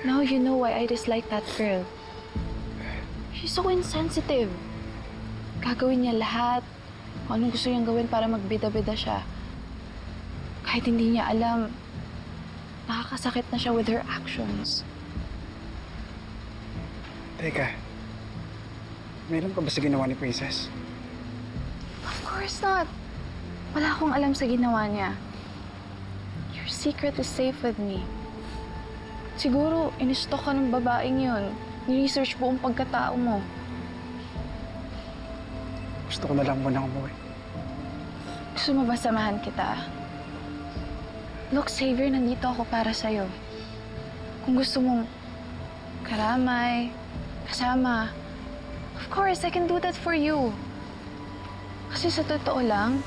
Now you know why I dislike that girl. She's so insensitive. Gagawin niya lahat. Kung anong gusto niyang gawin para magbida-bida siya. Kahit hindi niya alam, nakakasakit na siya with her actions. Teka, may alam ka ba sa ginawa ni Princess? Of course not. Wala akong alam sa ginawa niya. Your secret is safe with me. Siguro, in-stalk ka ng babaeng yun. Ni-research buong pagkatao mo. Gusto ko na lang muna umuwi. Gusto mo ba samahan kita? Look, Xavier, nandito ako para sa'yo. Kung gusto mong karamay, kasama, of course, I can do that for you. Kasi sa totoo lang,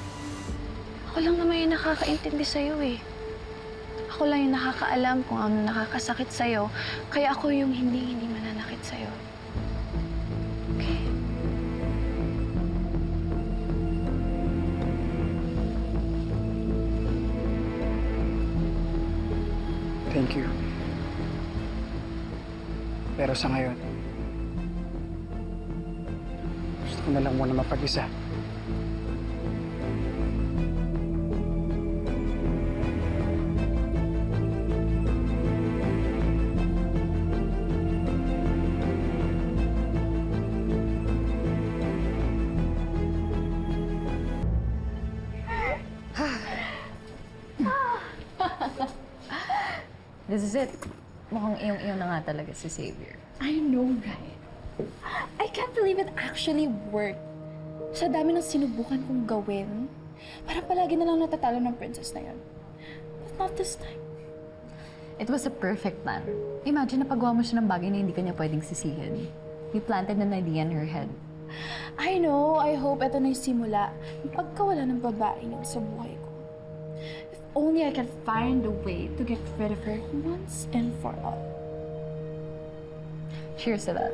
ako lang naman yung nakakaintindi sa'yo eh. Ako lang yung nakakaalam kung ano nakakasakit sa'yo, kaya ako yung hindi mananakit sa'yo. Okay? Thank you. Pero sa ngayon, gusto ko na lang muna mapag-isa. This is it. Mukhang iyong-iyo na nga talaga si Xavier. I know, right? I can't believe it actually worked. Sa dami ng sinubukan kong gawin, parang palagi na lang natatalo ng princess na yan. But not this time. It was a perfect plan. Imagine na pagawa mo siya ng bagay na hindi kanya pwedeng sisihin. You planted an idea in her head. I know. I hope ito na yung simula ng pagkawala ng babae niyo sa buhay ko. If only I can find a way to get rid of her once and for all. Cheers to that.